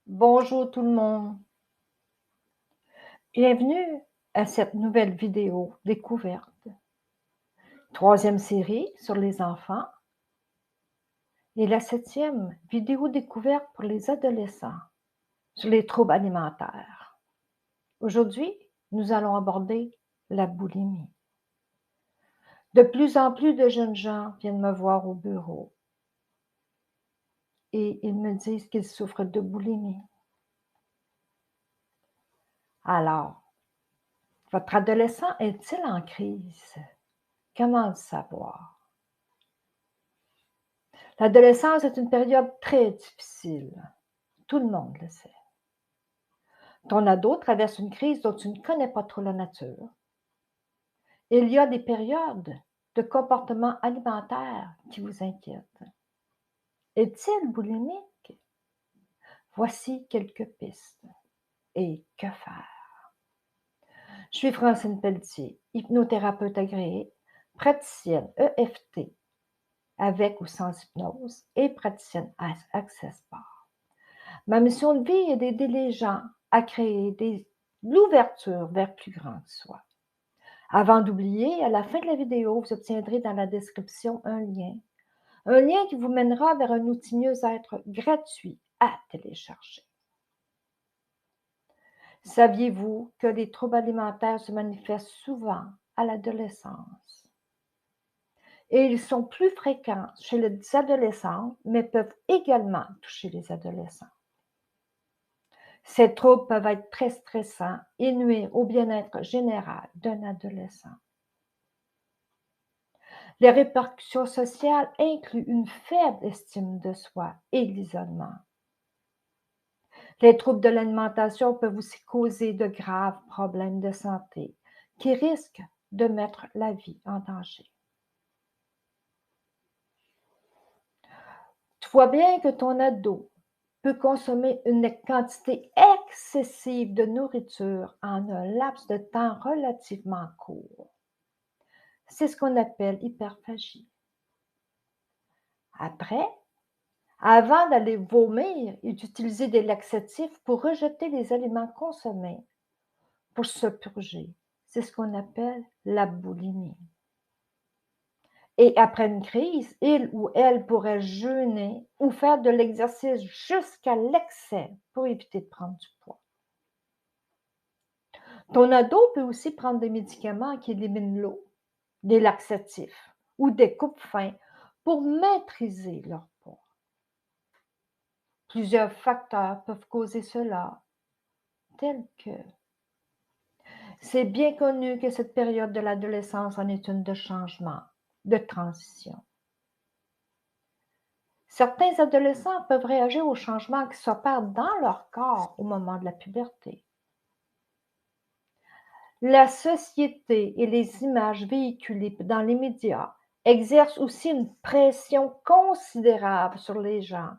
Bonjour tout le monde, bienvenue à cette nouvelle vidéo découverte. Troisième série sur les enfants et la septième vidéo découverte pour les adolescents sur les troubles alimentaires. Aujourd'hui, nous allons aborder la boulimie. De plus en plus de jeunes gens viennent me voir au bureau et ils me disent qu'ils souffrent de boulimie. Alors, votre adolescent est-il en crise? Comment le savoir? L'adolescence est une période très difficile. Tout le monde le sait. Ton ado traverse une crise dont tu ne connais pas trop la nature. Il y a des périodes de comportement alimentaire qui vous inquiètent. Est-il boulimique? Voici quelques pistes. Et que faire? Je suis Francine Pelletier, hypnothérapeute agréée, praticienne EFT avec ou sans hypnose et praticienne Access Bar. Ma mission de vie est d'aider les gens à créer l'ouverture vers plus grand que soi. Avant d'oublier, à la fin de la vidéo, vous obtiendrez dans la description un lien qui vous mènera vers un outil mieux-être gratuit à télécharger. Saviez-vous que les troubles alimentaires se manifestent souvent à l'adolescence? Et ils sont plus fréquents chez les adolescents, mais peuvent également toucher les adolescents. Ces troubles peuvent être très stressants et nuire au bien-être général d'un adolescent. Les répercussions sociales incluent une faible estime de soi et l'isolement. Les troubles de l'alimentation peuvent aussi causer de graves problèmes de santé qui risquent de mettre la vie en danger. Tu vois bien que ton ado peut consommer une quantité excessive de nourriture en un laps de temps relativement court. C'est ce qu'on appelle hyperphagie. Après, avant d'aller vomir et d'utiliser des laxatifs pour rejeter les aliments consommés, pour se purger, c'est ce qu'on appelle la boulimie. Et après une crise, il ou elle pourrait jeûner ou faire de l'exercice jusqu'à l'excès pour éviter de prendre du poids. Ton ado peut aussi prendre des médicaments qui éliminent l'eau, des laxatifs ou des coupes-faim pour maîtriser leur poids. Plusieurs facteurs peuvent causer cela, tels que c'est bien connu que cette période de l'adolescence en est une de changement, de transition. Certains adolescents peuvent réagir aux changements qui s'opèrent dans leur corps au moment de la puberté. La société et les images véhiculées dans les médias exercent aussi une pression considérable sur les gens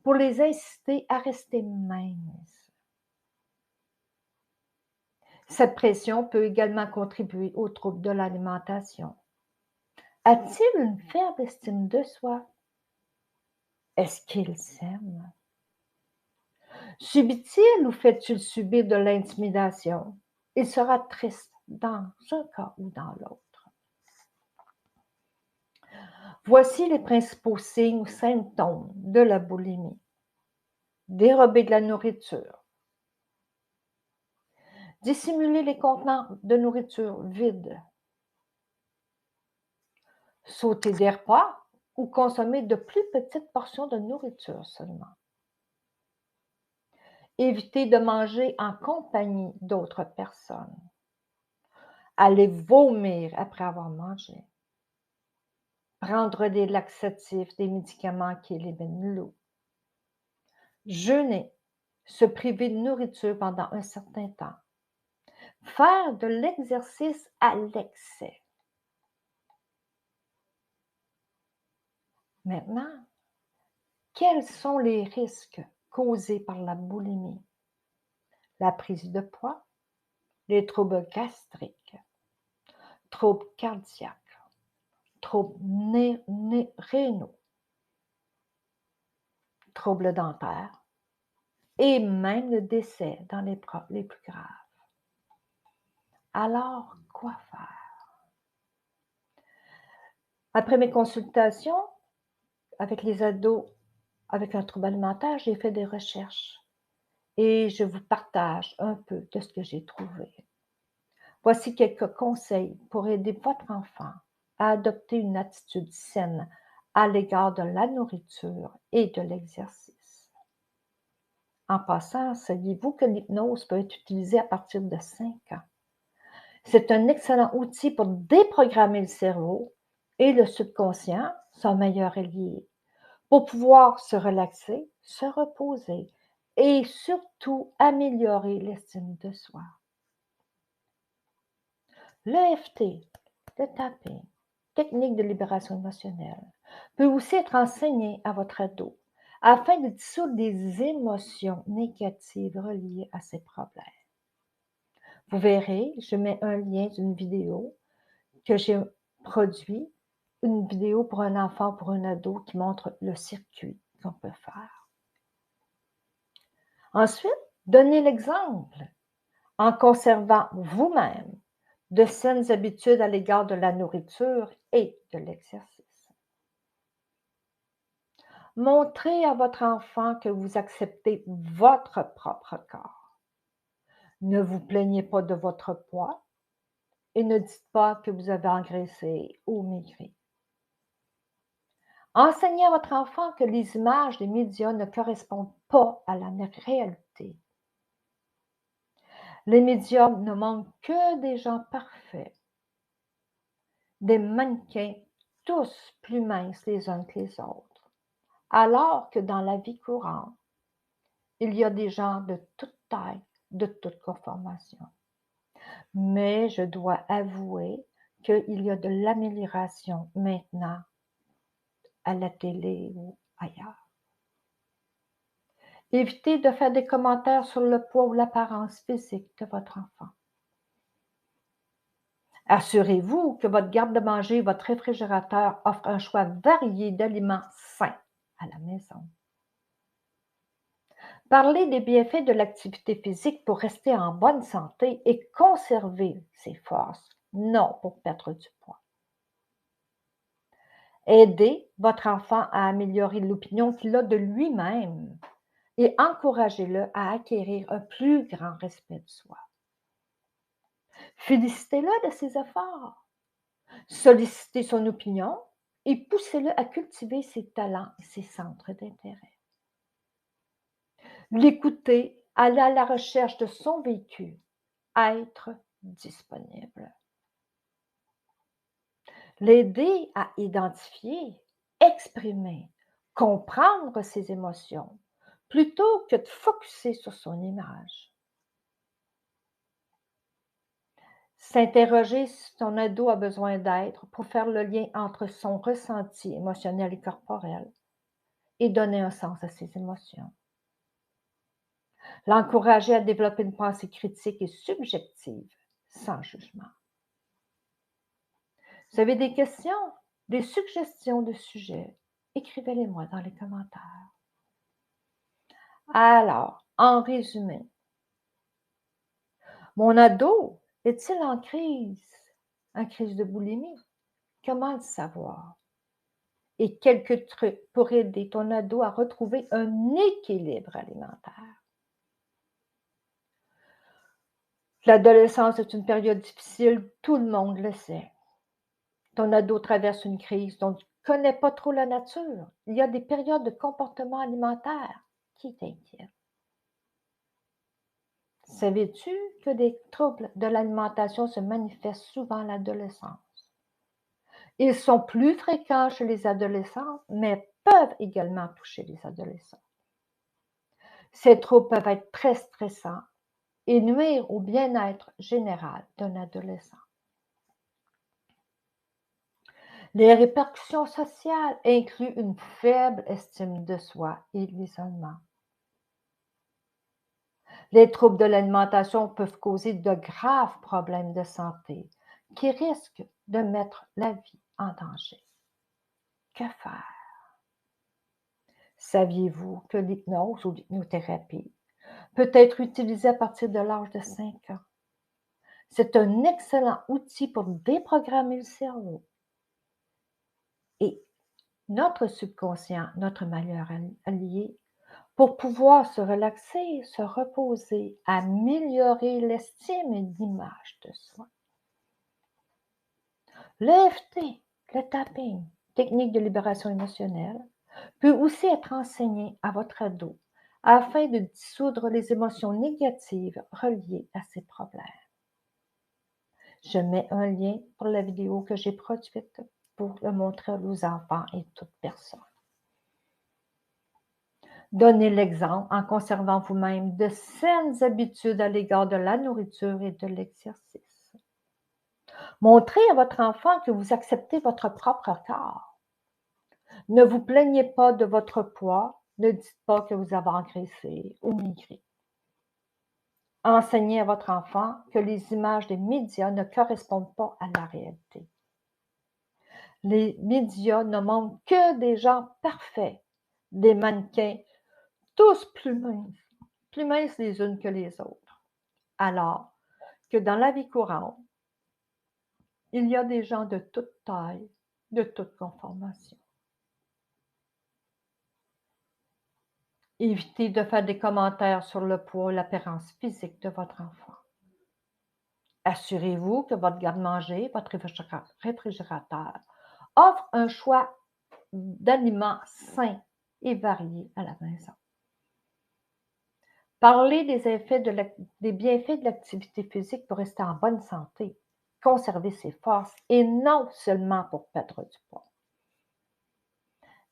pour les inciter à rester minces. Cette pression peut également contribuer aux troubles de l'alimentation. A-t-il une faible estime de soi? Est-ce qu'il s'aime? Subit-il ou fait-il subir de l'intimidation? Il sera triste dans un cas ou dans l'autre. Voici les principaux signes ou symptômes de la boulimie. Dérober de la nourriture. Dissimuler les contenants de nourriture vides. Sauter des repas ou consommer de plus petites portions de nourriture seulement. Éviter de manger en compagnie d'autres personnes. Aller vomir après avoir mangé. Prendre des laxatifs, des médicaments qui éliminent l'eau. Jeûner, se priver de nourriture pendant un certain temps. Faire de l'exercice à l'excès. Maintenant, quels sont les risques causés par la boulimie? La prise de poids, les troubles gastriques, troubles cardiaques, troubles rénaux, troubles dentaires, et même le décès dans les plus graves. Alors, quoi faire? Après mes consultations avec les ados avec un trouble alimentaire, j'ai fait des recherches et je vous partage un peu de ce que j'ai trouvé. Voici quelques conseils pour aider votre enfant à adopter une attitude saine à l'égard de la nourriture et de l'exercice. En passant, saviez-vous que l'hypnose peut être utilisée à partir de 5 ans? C'est un excellent outil pour déprogrammer le cerveau et le subconscient, son meilleur allié, pour pouvoir se relaxer, se reposer et surtout améliorer l'estime de soi. L'EFT, le tapping, technique de libération émotionnelle, peut aussi être enseigné à votre ado afin de dissoudre des émotions négatives reliées à ces problèmes. Vous verrez, je mets un lien d'une vidéo que j'ai produit, une vidéo pour un enfant, pour un ado qui montre le circuit qu'on peut faire. Ensuite, donnez l'exemple en conservant vous-même de saines habitudes à l'égard de la nourriture et de l'exercice. Montrez à votre enfant que vous acceptez votre propre corps. Ne vous plaignez pas de votre poids et ne dites pas que vous avez engraissé ou maigri. Enseignez à votre enfant que les images des médias ne correspondent pas à la réalité. Les médias ne montrent que des gens parfaits, des mannequins tous plus minces les uns que les autres, alors que dans la vie courante, il y a des gens de toute taille, de toute conformation. Mais je dois avouer qu'il y a de l'amélioration maintenant à la télé ou ailleurs. Évitez de faire des commentaires sur le poids ou l'apparence physique de votre enfant. Assurez-vous que votre garde-manger et votre réfrigérateur offrent un choix varié d'aliments sains à la maison. Parlez des bienfaits de l'activité physique pour rester en bonne santé et conserver ses forces, non pour perdre du poids. Aidez votre enfant à améliorer l'opinion qu'il a de lui-même et encouragez-le à acquérir un plus grand respect de soi. Félicitez-le de ses efforts, sollicitez son opinion et poussez-le à cultiver ses talents et ses centres d'intérêt. L'écouter, aller à la recherche de son vécu, être disponible. L'aider à identifier, exprimer, comprendre ses émotions, plutôt que de focusser sur son image. S'interroger si ton ado a besoin d'aide pour faire le lien entre son ressenti émotionnel et corporel et donner un sens à ses émotions. L'encourager à développer une pensée critique et subjective, sans jugement. Vous avez des questions, des suggestions de sujets? Écrivez-les-moi dans les commentaires. Alors, en résumé, mon ado est-il en crise de boulimie? Comment le savoir? Et quelques trucs pour aider ton ado à retrouver un équilibre alimentaire. L'adolescence est une période difficile, tout le monde le sait. Ton ado traverse une crise dont tu ne connais pas trop la nature. Il y a des périodes de comportement alimentaire qui t'inquiètent. Savais-tu que des troubles de l'alimentation se manifestent souvent à l'adolescence? Ils sont plus fréquents chez les adolescents, mais peuvent également toucher les adolescents. Ces troubles peuvent être très stressants et nuire au bien-être général d'un adolescent. Les répercussions sociales incluent une faible estime de soi et l'isolement. Les troubles de l'alimentation peuvent causer de graves problèmes de santé qui risquent de mettre la vie en danger. Que faire? Saviez-vous que l'hypnose ou l'hypnothérapie peut être utilisé à partir de l'âge de 5 ans. C'est un excellent outil pour déprogrammer le cerveau et notre subconscient, notre meilleur allié, pour pouvoir se relaxer, se reposer, améliorer l'estime et l'image de soi. L'EFT, le tapping, technique de libération émotionnelle, peut aussi être enseigné à votre ado afin de dissoudre les émotions négatives reliées à ces problèmes. Je mets un lien pour la vidéo que j'ai produite pour le montrer aux enfants et toute personne. Donnez l'exemple en conservant vous-même de saines habitudes à l'égard de la nourriture et de l'exercice. Montrez à votre enfant que vous acceptez votre propre corps. Ne vous plaignez pas de votre poids, ne dites pas que vous avez engraissé ou maigri. Enseignez à votre enfant que les images des médias ne correspondent pas à la réalité. Les médias ne montrent que des gens parfaits, des mannequins, tous plus minces les unes que les autres. Alors que dans la vie courante, il y a des gens de toute taille, de toute conformation. Évitez de faire des commentaires sur le poids ou l'apparence physique de votre enfant. Assurez-vous que votre garde-manger, votre réfrigérateur offre un choix d'aliments sains et variés à la maison. Parlez des bienfaits de l'activité physique pour rester en bonne santé, conserver ses forces et non seulement pour perdre du poids.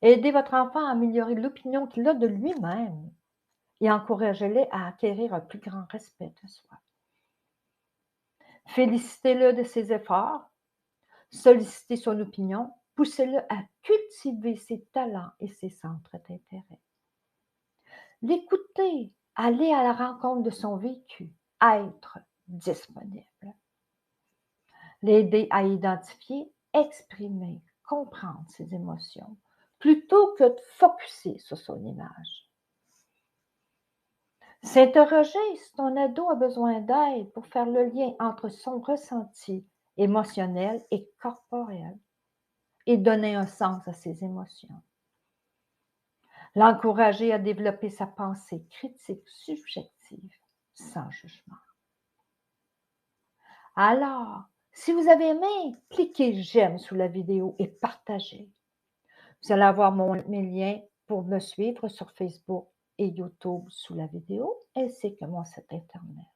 Aidez votre enfant à améliorer l'opinion qu'il a de lui-même et encouragez-le à acquérir un plus grand respect de soi. Félicitez-le de ses efforts, sollicitez son opinion, poussez-le à cultiver ses talents et ses centres d'intérêt. L'écouter, aller à la rencontre de son vécu, être disponible. L'aider à identifier, exprimer, comprendre ses émotions, plutôt que de focusser sur son image. S'interroger si ton ado a besoin d'aide pour faire le lien entre son ressenti émotionnel et corporel et donner un sens à ses émotions. L'encourager à développer sa pensée critique subjective sans jugement. Alors, si vous avez aimé, cliquez j'aime sous la vidéo et partagez. Vous allez avoir mes liens pour me suivre sur Facebook et YouTube sous la vidéo, ainsi que mon site Internet.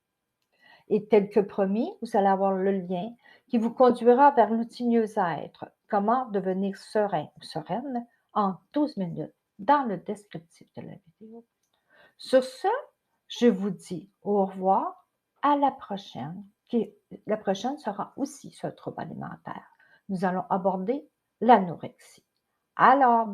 Et tel que promis, vous allez avoir le lien qui vous conduira vers l'outil mieux-être, comment devenir serein ou sereine en 12 minutes dans le descriptif de la vidéo. Sur ce, je vous dis au revoir, à la prochaine. La prochaine sera aussi sur le trouble alimentaire. Nous allons aborder l'anorexie. Alors,